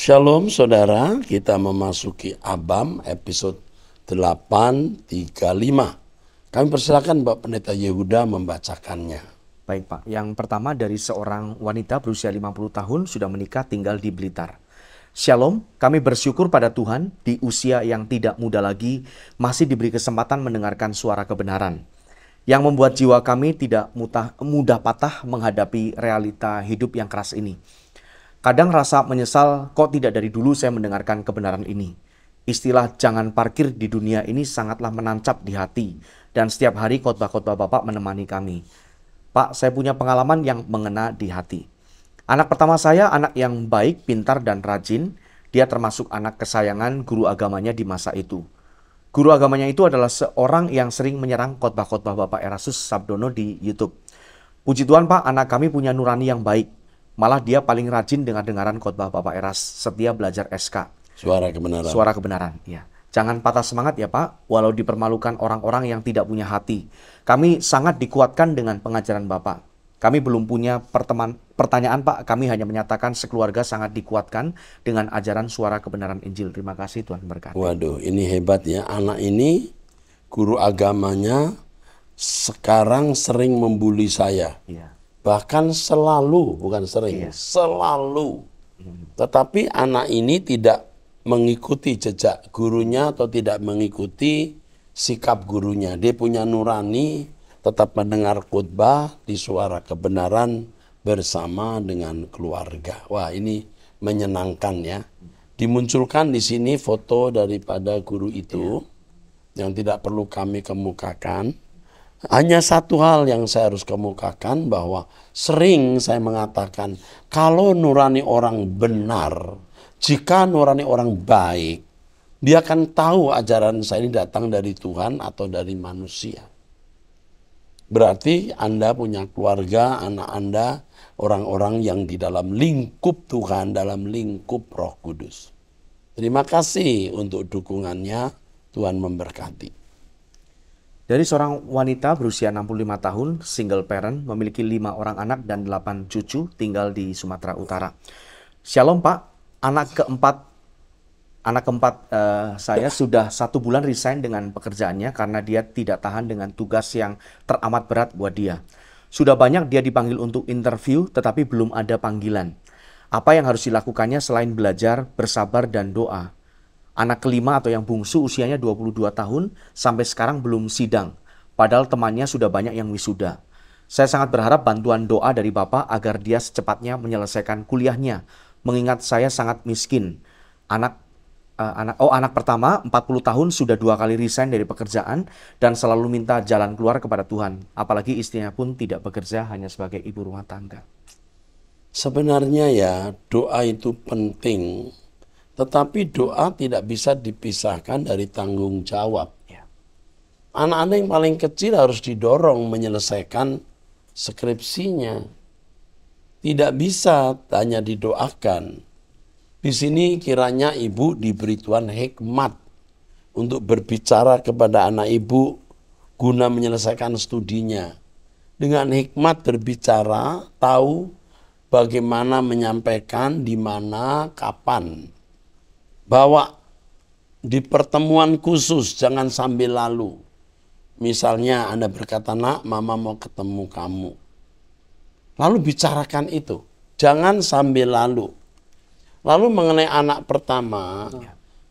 Shalom saudara, kita memasuki Abam episode 835. Kami persilakan Bapak Pendeta Yehuda membacakannya. Baik Pak, yang pertama dari seorang wanita berusia 50 tahun sudah menikah tinggal di Blitar. Shalom, kami bersyukur pada Tuhan di usia yang tidak muda lagi masih diberi kesempatan mendengarkan suara kebenaran. Yang membuat jiwa kami tidak mudah patah menghadapi realita hidup yang keras ini. Kadang rasa menyesal kok tidak dari dulu saya mendengarkan kebenaran ini. Istilah jangan parkir di dunia ini sangatlah menancap di hati. Dan setiap hari khotbah-khotbah Bapak menemani kami. Pak, saya punya pengalaman yang mengena di hati. Anak pertama saya anak yang baik, pintar, dan rajin. Dia termasuk anak kesayangan guru agamanya di masa itu. Guru agamanya itu adalah seorang yang sering menyerang khotbah-khotbah Bapak Erastus Sabdono di YouTube. Puji Tuhan Pak, anak kami punya nurani yang baik. Malah dia paling rajin dengar-dengaran khotbah Bapak Eras, setia belajar SK. Suara kebenaran. Suara kebenaran, ya. Jangan patah semangat ya Pak, walau dipermalukan orang-orang yang tidak punya hati. Kami sangat dikuatkan dengan pengajaran Bapak. Kami belum punya pertanyaan Pak, kami hanya menyatakan sekeluarga sangat dikuatkan dengan ajaran suara kebenaran Injil. Terima kasih Tuhan berkati. Waduh, ini hebat ya. Anak ini guru agamanya sekarang sering membuli saya. Iya. Bahkan selalu, bukan sering, selalu. Tetapi anak ini tidak mengikuti jejak gurunya atau tidak mengikuti sikap gurunya. Dia punya nurani, tetap mendengar khotbah di suara kebenaran bersama dengan keluarga. Wah, ini menyenangkan ya. Dimunculkan di sini foto daripada guru itu yang tidak perlu kami kemukakan. Hanya satu hal yang saya harus kemukakan, bahwa sering saya mengatakan kalau nurani orang benar, jika nurani orang baik, dia akan tahu ajaran saya ini datang dari Tuhan atau dari manusia. Berarti Anda punya keluarga, anak Anda, orang-orang yang di dalam lingkup Tuhan, dalam lingkup Roh Kudus. Terima kasih untuk dukungannya, Tuhan memberkati. Dari seorang wanita berusia 65 tahun, single parent, memiliki 5 orang anak dan 8 cucu, tinggal di Sumatera Utara. Shalom Pak, anak keempat saya sudah 1 bulan resign dengan pekerjaannya karena dia tidak tahan dengan tugas yang teramat berat buat dia. Sudah banyak dia dipanggil untuk interview, tetapi belum ada panggilan. Apa yang harus dilakukannya selain belajar, bersabar, dan doa? Anak kelima atau yang bungsu usianya 22 tahun sampai sekarang belum sidang. Padahal temannya sudah banyak yang wisuda. Saya sangat berharap bantuan doa dari Bapak agar dia secepatnya menyelesaikan kuliahnya. Mengingat saya sangat miskin. Anak pertama 40 tahun sudah 2 kali resign dari pekerjaan dan selalu minta jalan keluar kepada Tuhan. Apalagi istrinya pun tidak bekerja, hanya sebagai ibu rumah tangga. Sebenarnya ya, doa itu penting. Tetapi doa tidak bisa dipisahkan dari tanggung jawab. Anak-anak yang paling kecil harus didorong menyelesaikan skripsinya. Tidak bisa hanya didoakan. Di sini kiranya ibu diberi Tuhan hikmat untuk berbicara kepada anak ibu guna menyelesaikan studinya. Dengan hikmat berbicara, tahu bagaimana menyampaikan, di mana, kapan. Bahwa di pertemuan khusus jangan sambil lalu. Misalnya Anda berkata, nak, mama mau ketemu kamu. Lalu bicarakan itu. Jangan sambil lalu. Lalu mengenai anak pertama,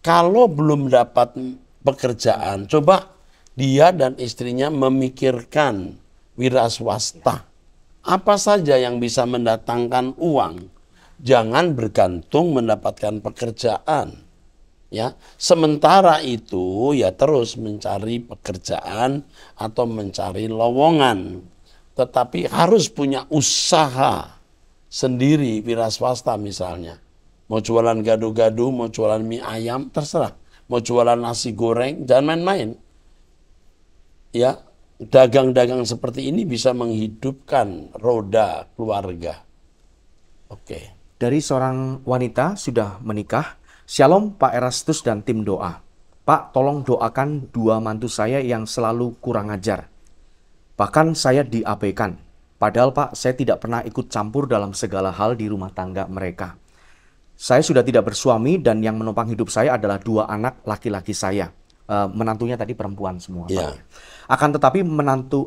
kalau belum dapat pekerjaan, coba dia dan istrinya memikirkan wira swasta. Apa saja yang bisa mendatangkan uang. Jangan bergantung mendapatkan pekerjaan. Ya, sementara itu ya terus mencari pekerjaan atau mencari lowongan, tetapi harus punya usaha sendiri, wira swasta misalnya. Mau jualan gado-gado, mau jualan mie ayam, terserah. Mau jualan nasi goreng, jangan main-main. Ya, dagang-dagang seperti ini bisa menghidupkan roda keluarga. Oke. Dari seorang wanita sudah menikah. Shalom Pak Erastus dan tim doa. Pak, tolong doakan 2 mantu saya yang selalu kurang ajar. Bahkan saya diabaikan. Padahal Pak, saya tidak pernah ikut campur dalam segala hal di rumah tangga mereka. Saya sudah tidak bersuami dan yang menopang hidup saya adalah 2 anak laki-laki saya. Menantunya tadi perempuan semua. Ya. Pak. Akan tetapi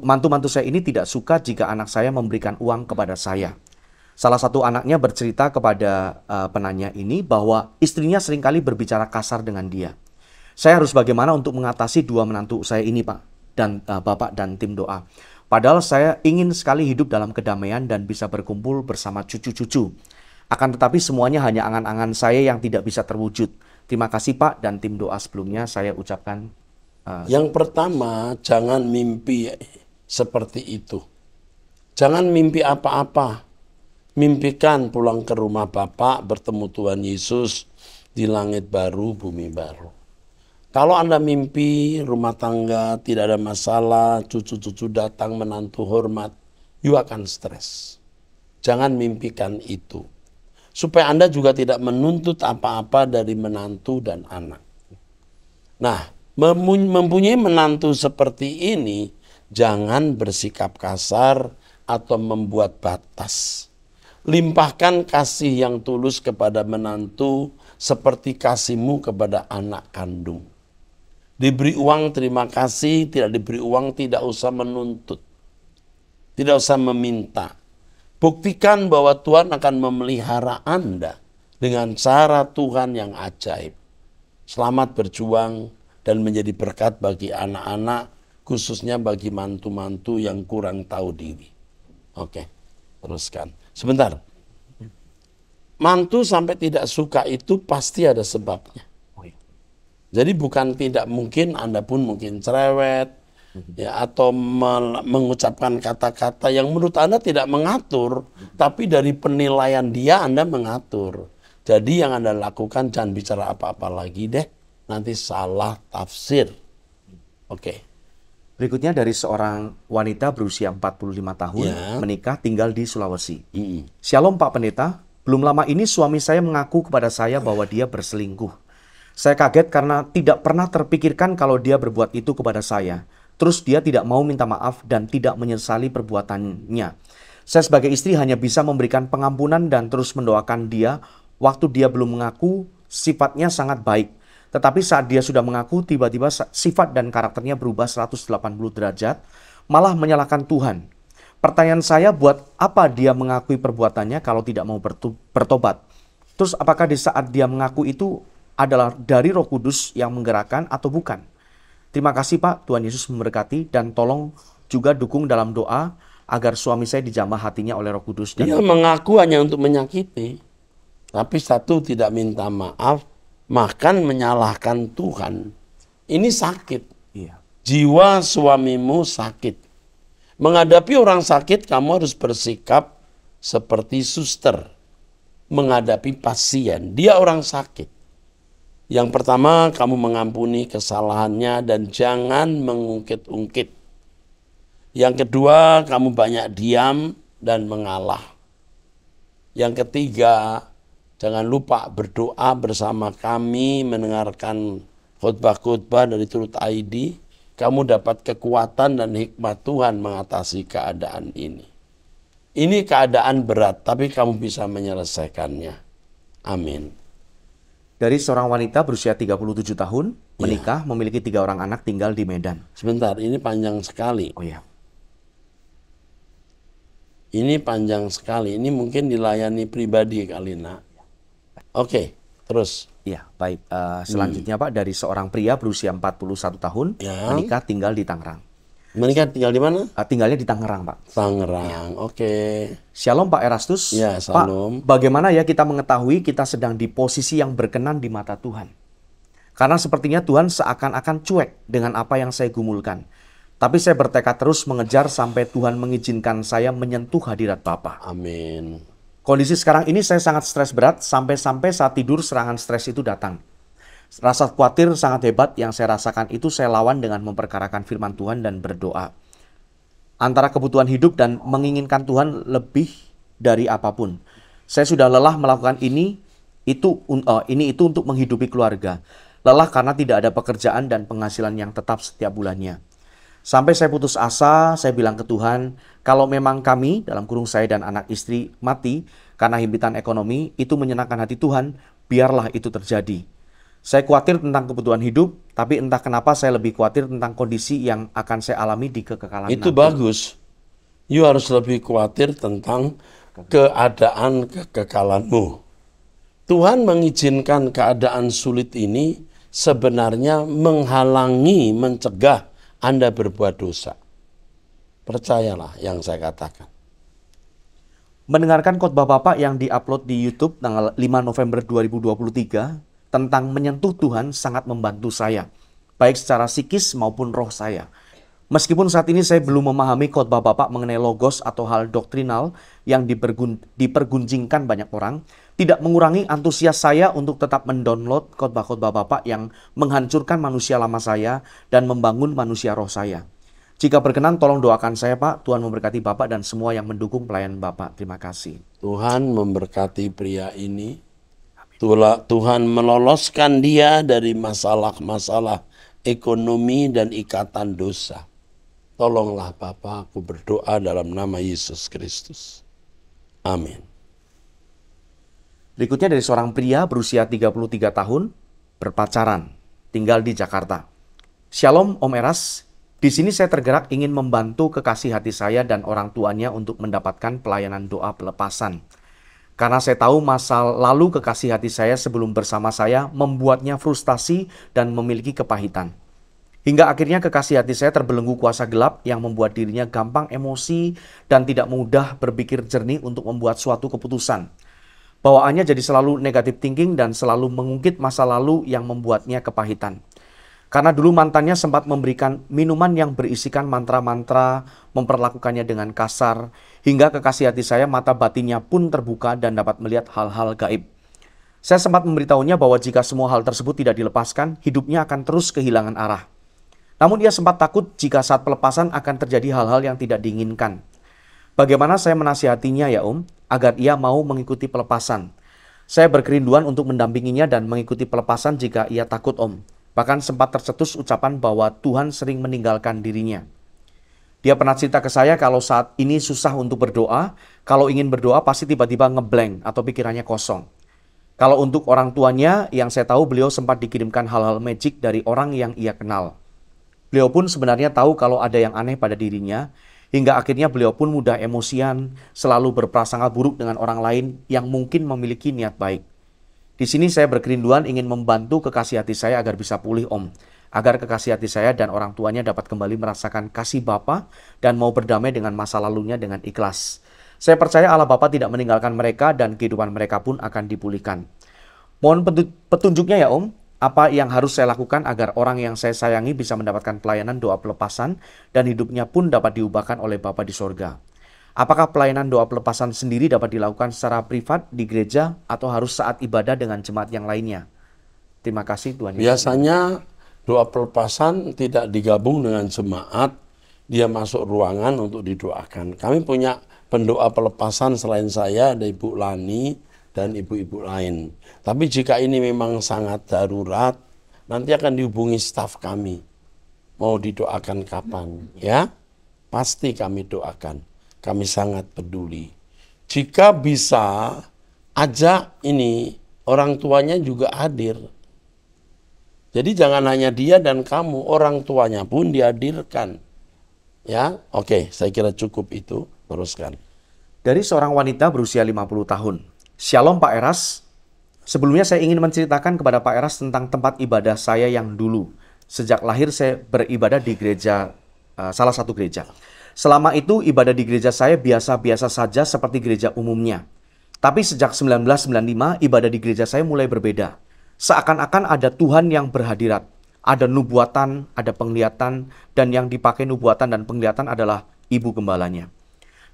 mantu-mantu saya ini tidak suka jika anak saya memberikan uang kepada saya. Salah satu anaknya bercerita kepada penanya ini bahwa istrinya seringkali berbicara kasar dengan dia. Saya harus bagaimana untuk mengatasi 2 menantu saya ini, Pak, dan Bapak dan tim doa. Padahal saya ingin sekali hidup dalam kedamaian dan bisa berkumpul bersama cucu-cucu. Akan tetapi semuanya hanya angan-angan saya yang tidak bisa terwujud. Terima kasih Pak dan tim doa sebelumnya saya ucapkan. Yang pertama, jangan mimpi seperti itu. Jangan mimpi apa-apa. Mimpikan pulang ke rumah Bapak, bertemu Tuhan Yesus di langit baru, bumi baru. Kalau Anda mimpi rumah tangga tidak ada masalah, cucu-cucu datang, menantu hormat, you akan stres. Jangan mimpikan itu. Supaya Anda juga tidak menuntut apa-apa dari menantu dan anak. Nah, mempunyai menantu seperti ini, jangan bersikap kasar atau membuat batas. Limpahkan kasih yang tulus kepada menantu seperti kasihmu kepada anak kandung. Diberi uang terima kasih, tidak diberi uang tidak usah menuntut. Tidak usah meminta. Buktikan bahwa Tuhan akan memelihara Anda dengan cara Tuhan yang ajaib. Selamat berjuang dan menjadi berkat bagi anak-anak, khususnya bagi mantu-mantu yang kurang tahu diri. Oke, teruskan. Sebentar. Mantu sampai tidak suka itu pasti ada sebabnya. Jadi bukan tidak mungkin, Anda pun mungkin cerewet, ya, atau mengucapkan kata-kata yang menurut Anda tidak mengatur, tapi dari penilaian dia Anda mengatur. Jadi yang Anda lakukan jangan bicara apa-apa lagi deh, nanti salah tafsir. Oke. Berikutnya dari seorang wanita berusia 45 tahun, menikah tinggal di Sulawesi. Shalom Pak Pendeta, belum lama ini suami saya mengaku kepada saya bahwa dia berselingkuh. Saya kaget karena tidak pernah terpikirkan kalau dia berbuat itu kepada saya. Terus dia tidak mau minta maaf dan tidak menyesali perbuatannya. Saya sebagai istri hanya bisa memberikan pengampunan dan terus mendoakan dia. Waktu dia belum mengaku, sifatnya sangat baik. Tetapi saat dia sudah mengaku, tiba-tiba sifat dan karakternya berubah 180 derajat, malah menyalahkan Tuhan. Pertanyaan saya, buat apa dia mengakui perbuatannya kalau tidak mau bertobat? Terus apakah di saat dia mengaku itu adalah dari Roh Kudus yang menggerakkan atau bukan? Terima kasih Pak, Tuhan Yesus memberkati, dan tolong juga dukung dalam doa agar suami saya dijamah hatinya oleh Roh Kudus. Dia mengaku hanya untuk menyakiti, tapi satu tidak minta maaf, makan menyalahkan Tuhan. Ini sakit. Jiwa suamimu sakit. Menghadapi orang sakit, kamu harus bersikap seperti suster menghadapi pasien. Dia orang sakit. Yang pertama, kamu mengampuni kesalahannya dan jangan mengungkit-ungkit. Yang kedua, kamu banyak diam dan mengalah. Yang ketiga, jangan lupa berdoa bersama kami, mendengarkan khotbah-khotbah dari Truth ID. Kamu dapat kekuatan dan hikmat Tuhan mengatasi keadaan ini. Ini keadaan berat, tapi kamu bisa menyelesaikannya. Amin. Dari seorang wanita berusia 37 tahun, menikah, memiliki 3 orang anak, tinggal di Medan. Sebentar, ini panjang sekali. Oh ya. Ini panjang sekali. Ini mungkin dilayani pribadi kali, Nak. Oke, terus. Ya, baik. Selanjutnya Pak, dari seorang pria berusia 41 tahun, menikah, tinggal di Tangerang. Menikah tinggal di mana? Tinggalnya di Tangerang, Pak. Tangerang, oke. Shalom Pak Erastus. Ya, shalom. Pak, bagaimana ya kita mengetahui kita sedang di posisi yang berkenan di mata Tuhan? Karena sepertinya Tuhan seakan-akan cuek dengan apa yang saya gumulkan. Tapi saya bertekad terus mengejar sampai Tuhan mengizinkan saya menyentuh hadirat Bapa. Amin. Kondisi sekarang ini saya sangat stres berat, sampai-sampai saat tidur serangan stres itu datang. Rasa khawatir sangat hebat yang saya rasakan itu saya lawan dengan memperkarakan firman Tuhan dan berdoa. Antara kebutuhan hidup dan menginginkan Tuhan lebih dari apapun. Saya sudah lelah melakukan ini itu untuk menghidupi keluarga. Lelah karena tidak ada pekerjaan dan penghasilan yang tetap setiap bulannya. Sampai saya putus asa, saya bilang ke Tuhan, kalau memang kami, dalam kurung saya dan anak istri, mati, karena himpitan ekonomi itu menyenangkan hati Tuhan, biarlah itu terjadi. Saya khawatir tentang kebutuhan hidup, tapi entah kenapa saya lebih khawatir tentang kondisi yang akan saya alami di kekekalan Itu nanti. bagus. You harus lebih khawatir tentang keadaan kekekalanmu. Tuhan mengizinkan keadaan sulit ini sebenarnya menghalangi, mencegah Anda berbuat dosa. Percayalah yang saya katakan. Mendengarkan khotbah Bapak yang diupload di YouTube tanggal 5 November 2023 tentang menyentuh Tuhan sangat membantu saya, baik secara psikis maupun roh saya. Meskipun saat ini saya belum memahami khotbah Bapak mengenai logos atau hal doktrinal yang dipergunjingkan banyak orang, tidak mengurangi antusias saya untuk tetap mendownload khotbah-khotbah Bapak yang menghancurkan manusia lama saya dan membangun manusia roh saya. Jika berkenan, tolong doakan saya, Pak. Tuhan memberkati Bapak dan semua yang mendukung pelayanan Bapak. Terima kasih. Tuhan memberkati pria ini. Tuhan meloloskan dia dari masalah-masalah ekonomi dan ikatan dosa. Tolonglah Bapak, aku berdoa dalam nama Yesus Kristus. Amin. Berikutnya dari seorang pria berusia 33 tahun, berpacaran, tinggal di Jakarta. Shalom Om Eras, di sini saya tergerak ingin membantu kekasih hati saya dan orang tuanya untuk mendapatkan pelayanan doa pelepasan. Karena saya tahu masa lalu kekasih hati saya sebelum bersama saya membuatnya frustasi dan memiliki kepahitan. Hingga akhirnya kekasih hati saya terbelenggu kuasa gelap yang membuat dirinya gampang emosi dan tidak mudah berpikir jernih untuk membuat suatu keputusan. Bawaannya jadi selalu negative thinking dan selalu mengungkit masa lalu yang membuatnya kepahitan. Karena dulu mantannya sempat memberikan minuman yang berisikan mantra-mantra, memperlakukannya dengan kasar, hingga kekasih hati saya mata batinnya pun terbuka dan dapat melihat hal-hal gaib. Saya sempat memberitahunya bahwa jika semua hal tersebut tidak dilepaskan, hidupnya akan terus kehilangan arah. Namun ia sempat takut jika saat pelepasan akan terjadi hal-hal yang tidak diinginkan. Bagaimana saya menasihatinya ya Om, agar ia mau mengikuti pelepasan? Saya berkerinduan untuk mendampinginya dan mengikuti pelepasan jika ia takut Om. Bahkan sempat tercetus ucapan bahwa Tuhan sering meninggalkan dirinya. Dia pernah cerita ke saya kalau saat ini susah untuk berdoa, kalau ingin berdoa pasti tiba-tiba ngeblank atau pikirannya kosong. Kalau untuk orang tuanya, yang saya tahu beliau sempat dikirimkan hal-hal magic dari orang yang ia kenal. Beliau pun sebenarnya tahu kalau ada yang aneh pada dirinya, hingga akhirnya beliau pun mudah emosian, selalu berprasangka buruk dengan orang lain yang mungkin memiliki niat baik. Di sini saya berkerinduan ingin membantu kekasih hati saya agar bisa pulih Om. Agar kekasih hati saya dan orang tuanya dapat kembali merasakan kasih Bapa dan mau berdamai dengan masa lalunya dengan ikhlas. Saya percaya Allah Bapa tidak meninggalkan mereka dan kehidupan mereka pun akan dipulihkan. Mohon petunjuknya ya Om, apa yang harus saya lakukan agar orang yang saya sayangi bisa mendapatkan pelayanan doa pelepasan dan hidupnya pun dapat diubahkan oleh Bapa di sorga. Apakah pelayanan doa pelepasan sendiri dapat dilakukan secara privat di gereja atau harus saat ibadah dengan jemaat yang lainnya? Terima kasih Tuhan Yesus. Biasanya doa pelepasan tidak digabung dengan jemaat, dia masuk ruangan untuk didoakan. Kami punya pendoa pelepasan selain saya, ada Ibu Lani dan ibu-ibu lain. Tapi jika ini memang sangat darurat, nanti akan dihubungi staf kami. Mau didoakan kapan? Ya, pasti kami doakan. Kami sangat peduli. Jika bisa, ajak ini orang tuanya juga hadir. Jadi jangan hanya dia dan kamu, orang tuanya pun dihadirkan. Ya, oke, saya kira cukup itu. Teruskan. Dari seorang wanita berusia 50 tahun. Shalom Pak Eras. Sebelumnya saya ingin menceritakan kepada Pak Eras tentang tempat ibadah saya yang dulu. Sejak lahir saya beribadah di gereja, salah satu gereja. Selama itu ibadah di gereja saya biasa-biasa saja seperti gereja umumnya. Tapi sejak 1995 ibadah di gereja saya mulai berbeda. Seakan-akan ada Tuhan yang berhadirat. Ada nubuatan, ada penglihatan, dan yang dipakai nubuatan dan penglihatan adalah ibu gembalanya.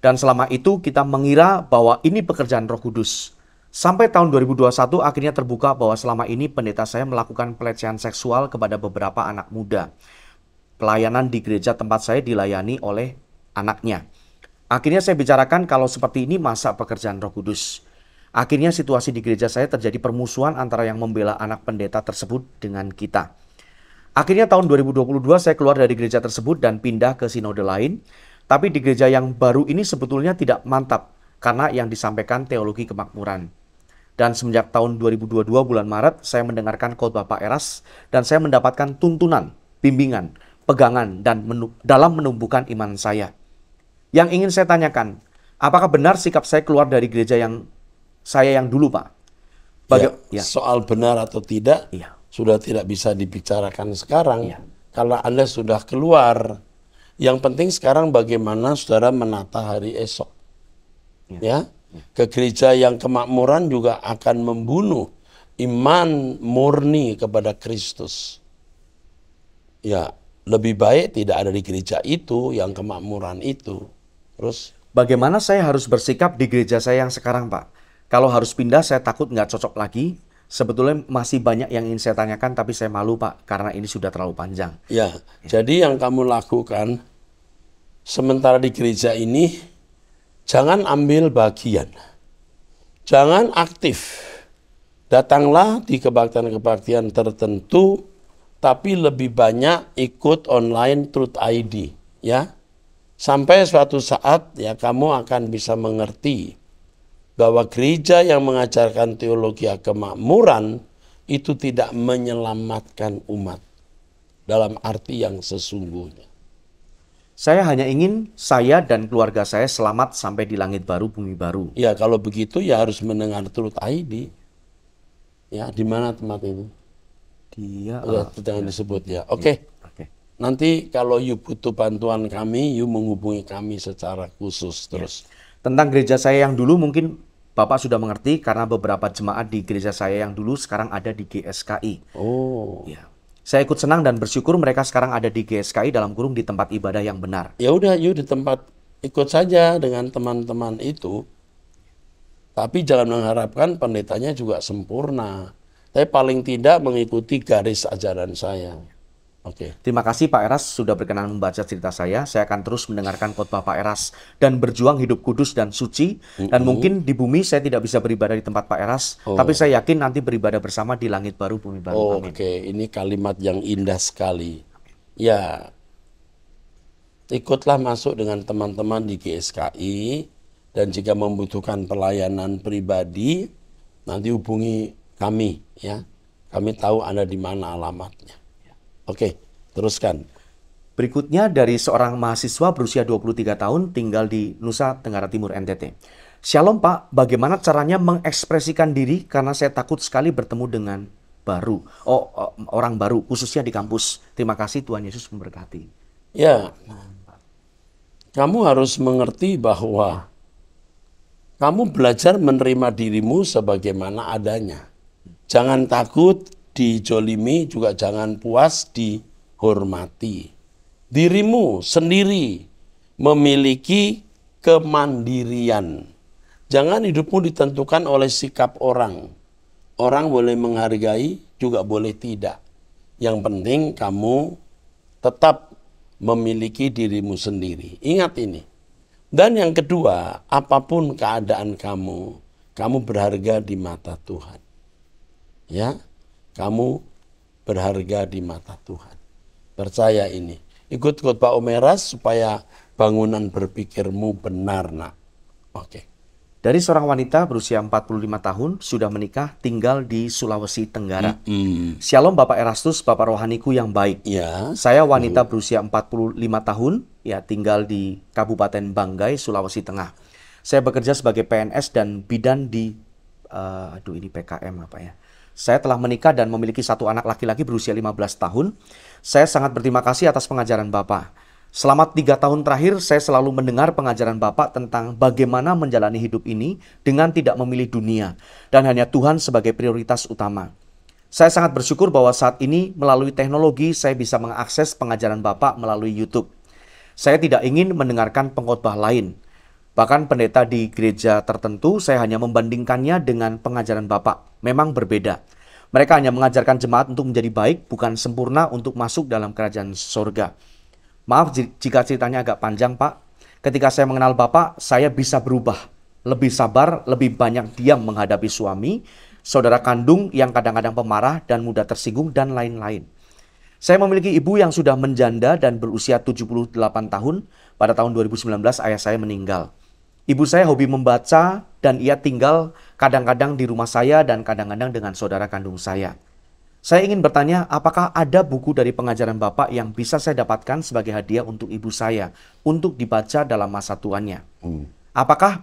Dan selama itu kita mengira bahwa ini pekerjaan Roh Kudus. Sampai tahun 2021 akhirnya terbuka bahwa selama ini pendeta saya melakukan pelecehan seksual kepada beberapa anak muda. Pelayanan di gereja tempat saya dilayani oleh anaknya. Akhirnya saya bicarakan kalau seperti ini masa pekerjaan Roh Kudus. Akhirnya situasi di gereja saya terjadi permusuhan antara yang membela anak pendeta tersebut dengan kita. Akhirnya tahun 2022 saya keluar dari gereja tersebut dan pindah ke sinode lain. Tapi di gereja yang baru ini sebetulnya tidak mantap. karena yang disampaikan teologi kemakmuran. Dan semenjak tahun 2022 bulan Maret, saya mendengarkan khotbah Pak Eras dan saya mendapatkan tuntunan, bimbingan, pegangan dalam menumbuhkan iman saya. Yang ingin saya tanyakan, apakah benar sikap saya keluar dari gereja saya yang dulu, Pak? Soal benar atau tidak sudah tidak bisa dibicarakan sekarang karena Anda sudah keluar. Yang penting sekarang bagaimana saudara menata hari esok. Ke gereja yang kemakmuran juga akan membunuh iman murni kepada Kristus. Ya, lebih baik tidak ada di gereja itu, yang kemakmuran itu. Terus bagaimana saya harus bersikap di gereja saya yang sekarang, Pak? Kalau harus pindah, saya takut nggak cocok lagi. Sebetulnya masih banyak yang ingin saya tanyakan, tapi saya malu, Pak, karena ini sudah terlalu panjang. Jadi yang kamu lakukan sementara di gereja ini, jangan ambil bagian. Jangan aktif. Datanglah di kebaktian-kebaktian tertentu, tapi lebih banyak ikut online Truth ID, ya. Sampai suatu saat ya kamu akan bisa mengerti bahwa gereja yang mengajarkan teologi kemakmuran itu tidak menyelamatkan umat dalam arti yang sesungguhnya. Saya hanya ingin saya dan keluarga saya selamat sampai di langit baru, bumi baru. Ya, kalau begitu ya harus mendengar Truth ID. Ya, di mana tempat itu? Jangan disebut ya. Oke. Nanti kalau you butuh bantuan kami, you menghubungi kami secara khusus terus. Tentang gereja saya yang dulu mungkin Bapak sudah mengerti karena beberapa jemaat di gereja saya yang dulu sekarang ada di GSKI. Saya ikut senang dan bersyukur mereka sekarang ada di GSKI dalam kurung di tempat ibadah yang benar. Ya udah, yuk di tempat ikut saja dengan teman-teman itu. Tapi jangan mengharapkan pendetanya juga sempurna. Tapi paling tidak mengikuti garis ajaran saya. Terima kasih Pak Eras sudah berkenan membaca cerita saya. Saya akan terus mendengarkan khotbah Pak Eras dan berjuang hidup kudus dan suci. Dan mungkin di bumi saya tidak bisa beribadah di tempat Pak Eras, tapi saya yakin nanti beribadah bersama di langit baru, bumi baru. Amin. Ini kalimat yang indah sekali. Ya, ikutlah masuk dengan teman-teman di GSKI dan jika membutuhkan pelayanan pribadi, nanti hubungi kami ya. Kami tahu Anda di mana alamatnya. Teruskan. Berikutnya dari seorang mahasiswa berusia 23 tahun tinggal di Nusa Tenggara Timur NTT. Shalom Pak, bagaimana caranya mengekspresikan diri karena saya takut sekali bertemu dengan orang baru, khususnya di kampus. Terima kasih, Tuhan Yesus memberkati. Ya, kamu harus mengerti bahwa kamu belajar menerima dirimu sebagaimana adanya. Jangan takut dijolimi, juga jangan puas dihormati. Dirimu sendiri memiliki kemandirian. Jangan hidupmu ditentukan oleh sikap orang. Orang boleh menghargai, juga boleh tidak. Yang penting kamu tetap memiliki dirimu sendiri. Ingat ini. Dan yang kedua, apapun keadaan kamu berharga di mata Tuhan. Ya, kamu berharga di mata Tuhan. Percaya ini. Ikut khotbah Om Eras supaya bangunan berpikirmu benar, nak. Dari seorang wanita berusia 45 tahun, sudah menikah, tinggal di Sulawesi Tenggara. Shalom Bapak Erastus, Bapak rohaniku yang baik. Saya wanita berusia 45 tahun, ya tinggal di Kabupaten Banggai, Sulawesi Tengah. Saya bekerja sebagai PNS dan bidan di, ini PKM apa ya. Saya telah menikah dan memiliki satu anak laki-laki berusia 15 tahun. Saya sangat berterima kasih atas pengajaran Bapak. Selama 3 tahun terakhir, saya selalu mendengar pengajaran Bapak tentang bagaimana menjalani hidup ini dengan tidak memilih dunia dan hanya Tuhan sebagai prioritas utama. Saya sangat bersyukur bahwa saat ini melalui teknologi saya bisa mengakses pengajaran Bapak melalui YouTube. Saya tidak ingin mendengarkan pengkhotbah lain. Bahkan pendeta di gereja tertentu, saya hanya membandingkannya dengan pengajaran Bapak. Memang berbeda. Mereka hanya mengajarkan jemaat untuk menjadi baik, bukan sempurna untuk masuk dalam kerajaan surga. Maaf jika ceritanya agak panjang, Pak. Ketika saya mengenal Bapak, saya bisa berubah. Lebih sabar, lebih banyak diam menghadapi suami, saudara kandung yang kadang-kadang pemarah dan mudah tersinggung, dan lain-lain. Saya memiliki ibu yang sudah menjanda dan berusia 78 tahun. Pada tahun 2019 ayah saya meninggal. Ibu saya hobi membaca dan ia tinggal kadang-kadang di rumah saya dan kadang-kadang dengan saudara kandung saya. Saya ingin bertanya, apakah ada buku dari pengajaran Bapak yang bisa saya dapatkan sebagai hadiah untuk ibu saya untuk dibaca dalam masa tuanya? Apakah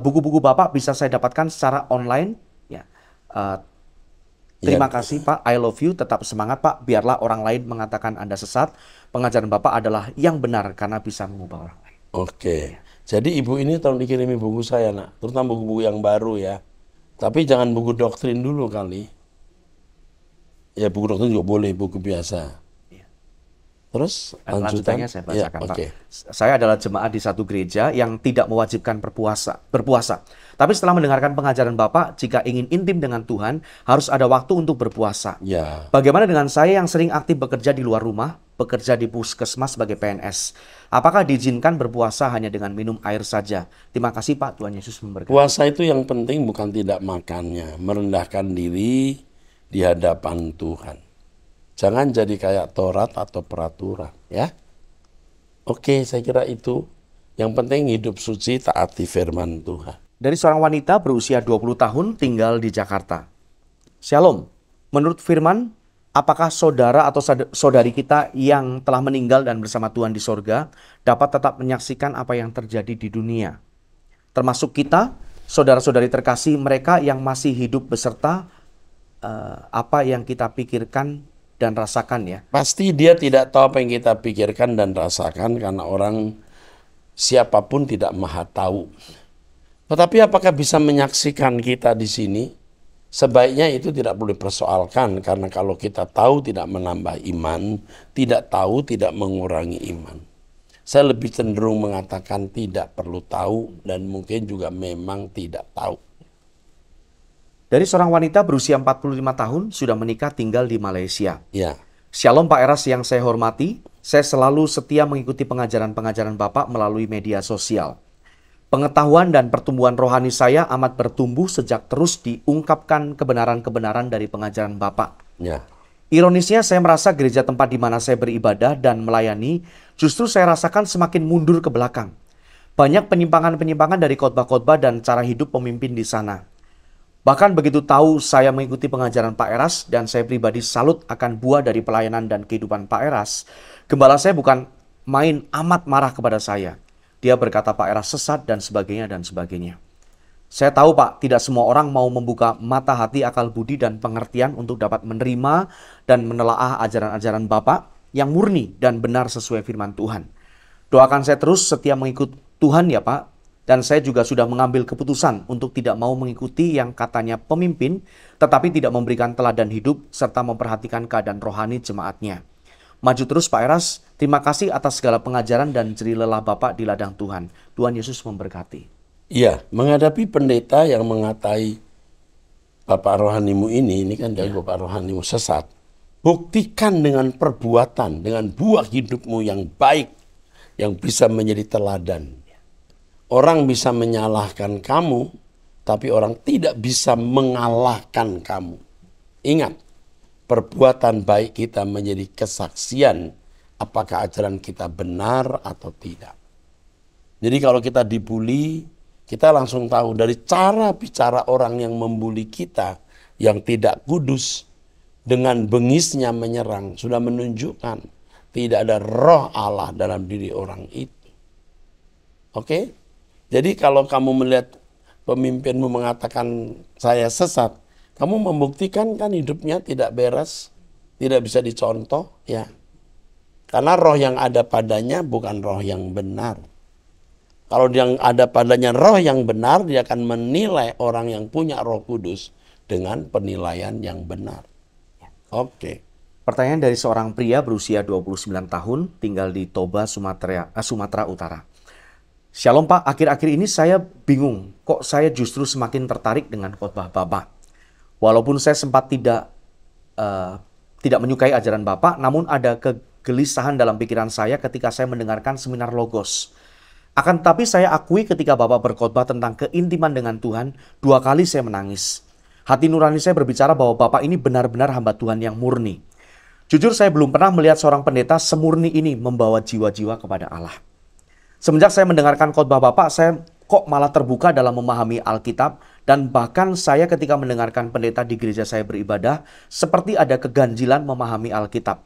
buku-buku Bapak bisa saya dapatkan secara online? Ya. Terima kasih Pak, I love you, tetap semangat Pak, biarlah orang lain mengatakan Anda sesat. Pengajaran Bapak adalah yang benar karena bisa mengubah orang lain. Oke, jadi ibu ini tolong dikirimi buku saya nak, terutama buku-buku yang baru ya. Tapi jangan buku doktrin dulu kali. Ya buku doktrin juga boleh, buku biasa. Terus lanjutannya saya bacakan Pak. Okay. Saya adalah jemaat di satu gereja yang tidak mewajibkan berpuasa. Tapi setelah mendengarkan pengajaran Bapak, jika ingin intim dengan Tuhan, harus ada waktu untuk berpuasa. Ya. Bagaimana dengan saya yang sering aktif bekerja di luar rumah, bekerja di puskesmas sebagai PNS? Apakah diizinkan berpuasa hanya dengan minum air saja? Terima kasih Pak, Tuhan Yesus memberkati. Puasa itu yang penting bukan tidak makannya, merendahkan diri di hadapan Tuhan. Jangan jadi kayak Taurat atau peraturan, ya. Oke, saya kira itu. Yang penting hidup suci, taati firman Tuhan. Dari seorang wanita berusia 20 tahun tinggal di Jakarta. Shalom, menurut firman, apakah saudara atau saudari kita yang telah meninggal dan bersama Tuhan di sorga dapat tetap menyaksikan apa yang terjadi di dunia? Termasuk kita, saudara-saudari terkasih mereka yang masih hidup beserta apa yang kita pikirkan dan rasakan ya. Pasti dia tidak tahu apa yang kita pikirkan dan rasakan karena orang siapapun tidak maha tahu. Tetapi apakah bisa menyaksikan kita di sini? Sebaiknya itu tidak boleh dipersoalkan karena kalau kita tahu tidak menambah iman, tidak tahu tidak mengurangi iman. Saya lebih cenderung mengatakan tidak perlu tahu dan mungkin juga memang tidak tahu. Dari seorang wanita berusia 45 tahun sudah menikah tinggal di Malaysia. Ya. Shalom Pak Eras yang saya hormati, saya selalu setia mengikuti pengajaran-pengajaran Bapak melalui media sosial. Pengetahuan dan pertumbuhan rohani saya amat bertumbuh sejak terus diungkapkan kebenaran-kebenaran dari pengajaran Bapak. Ya. Ironisnya saya merasa gereja tempat di mana saya beribadah dan melayani justru saya rasakan semakin mundur ke belakang. Banyak penyimpangan-penyimpangan dari khotbah-khotbah dan cara hidup pemimpin di sana. Bahkan begitu tahu saya mengikuti pengajaran Pak Eras dan saya pribadi salut akan buah dari pelayanan dan kehidupan Pak Eras, gembala saya bukan main amat marah kepada saya. Dia berkata Pak Eras sesat dan sebagainya dan sebagainya. Saya tahu Pak, tidak semua orang mau membuka mata hati, akal budi dan pengertian untuk dapat menerima dan menelaah ajaran-ajaran Bapak yang murni dan benar sesuai firman Tuhan. Doakan saya terus setia mengikut Tuhan ya Pak. Dan saya juga sudah mengambil keputusan untuk tidak mau mengikuti yang katanya pemimpin, tetapi tidak memberikan teladan hidup serta memperhatikan keadaan rohani jemaatnya. Maju terus Pak Eras, terima kasih atas segala pengajaran dan jerih lelah Bapak di ladang Tuhan. Tuhan Yesus memberkati. Iya, menghadapi pendeta yang mengatai Bapak rohanimu ini kan dari Bapak rohanimu sesat. Buktikan dengan perbuatan, dengan buah hidupmu yang baik, yang bisa menjadi teladan. Orang bisa menyalahkan kamu, tapi orang tidak bisa mengalahkan kamu. Ingat, perbuatan baik kita menjadi kesaksian apakah ajaran kita benar atau tidak. Jadi kalau kita dibully, kita langsung tahu dari cara bicara orang yang membuli kita, yang tidak kudus, dengan bengisnya menyerang, sudah menunjukkan tidak ada roh Allah dalam diri orang itu. Oke? Jadi kalau kamu melihat pemimpinmu mengatakan saya sesat, kamu membuktikan kan hidupnya tidak beres, tidak bisa dicontoh, ya. Karena roh yang ada padanya bukan roh yang benar. Kalau yang ada padanya roh yang benar, dia akan menilai orang yang punya Roh Kudus dengan penilaian yang benar. Oke. Pertanyaan dari seorang pria berusia 29 tahun, tinggal di Toba, Sumatera Utara. Shalom Pak, akhir-akhir ini saya bingung, kok saya justru semakin tertarik dengan khotbah Bapak. Walaupun saya sempat tidak menyukai ajaran Bapak, namun ada kegelisahan dalam pikiran saya ketika saya mendengarkan seminar Logos. Akan tetapi saya akui ketika Bapak berkhotbah tentang keintiman dengan Tuhan, 2 kali saya menangis. Hati nurani saya berbicara bahwa Bapak ini benar-benar hamba Tuhan yang murni. Jujur saya belum pernah melihat seorang pendeta semurni ini membawa jiwa-jiwa kepada Allah. Semenjak saya mendengarkan khotbah Bapak, saya kok malah terbuka dalam memahami Alkitab, dan bahkan saya ketika mendengarkan pendeta di gereja saya beribadah, seperti ada keganjilan memahami Alkitab.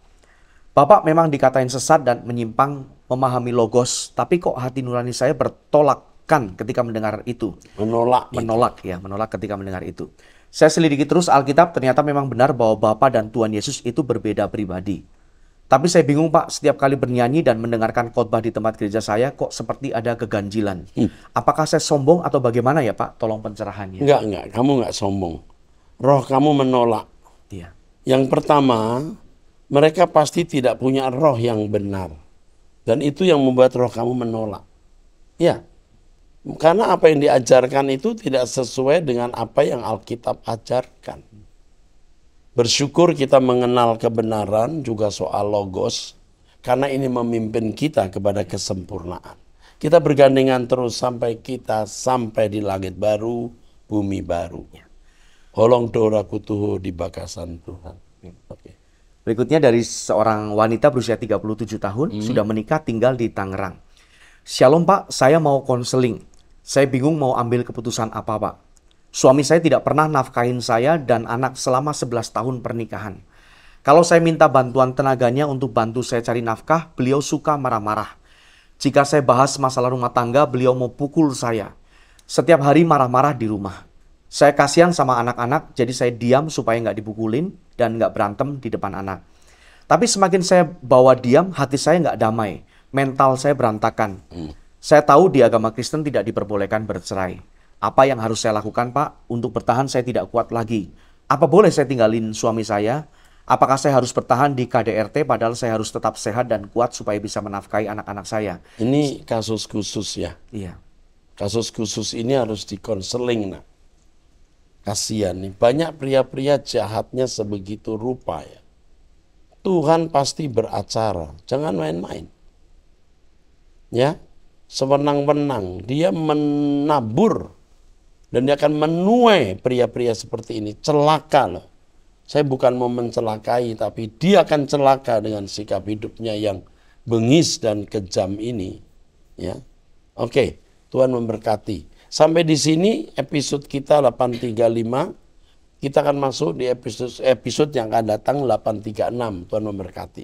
Bapak memang dikatain sesat dan menyimpang memahami logos, tapi kok hati nurani saya bertolakkan ketika mendengar itu. Menolak ketika mendengar itu. Saya selidiki terus Alkitab, ternyata memang benar bahwa Bapa dan Tuhan Yesus itu berbeda pribadi. Tapi saya bingung Pak, setiap kali bernyanyi dan mendengarkan khotbah di tempat gereja saya, kok seperti ada keganjilan. Apakah saya sombong atau bagaimana ya Pak? Tolong pencerahannya. Enggak, kamu enggak sombong. Roh kamu menolak. Iya. Yang pertama, mereka pasti tidak punya roh yang benar. Dan itu yang membuat roh kamu menolak. Ya, karena apa yang diajarkan itu tidak sesuai dengan apa yang Alkitab ajarkan. Bersyukur kita mengenal kebenaran juga soal logos, karena ini memimpin kita kepada kesempurnaan. Kita bergandengan terus sampai di langit baru, bumi baru. Holong dora kutuho di bakasan Tuhan. Okay. Berikutnya dari seorang wanita berusia 37 tahun, sudah menikah tinggal di Tangerang. Shalom Pak, saya mau konseling. Saya bingung mau ambil keputusan apa Pak. Suami saya tidak pernah nafkahin saya dan anak selama 11 tahun pernikahan. Kalau saya minta bantuan tenaganya untuk bantu saya cari nafkah, beliau suka marah-marah. Jika saya bahas masalah rumah tangga, beliau mau pukul saya. Setiap hari marah-marah di rumah. Saya kasihan sama anak-anak, jadi saya diam supaya nggak dipukulin dan nggak berantem di depan anak. Tapi semakin saya bawa diam, hati saya nggak damai. Mental saya berantakan. Saya tahu di agama Kristen tidak diperbolehkan bercerai. Apa yang harus saya lakukan, Pak? Untuk bertahan saya tidak kuat lagi. Apa boleh saya tinggalin suami saya? Apakah saya harus bertahan di KDRT padahal saya harus tetap sehat dan kuat supaya bisa menafkahi anak-anak saya? Ini kasus khusus ya? Iya. Kasus khusus ini harus dikonseling, nak. Kasihan nih, banyak pria-pria jahatnya sebegitu rupa ya. Tuhan pasti beracara, jangan main-main. Ya, sewenang-wenang, dia menabur dan dia akan menuai pria-pria seperti ini. Celaka loh. Saya bukan mau mencelakai, tapi dia akan celaka dengan sikap hidupnya yang bengis dan kejam ini. Ya, oke, Tuhan memberkati. Sampai di sini episode kita 835. Kita akan masuk di episode yang akan datang 836. Tuhan memberkati.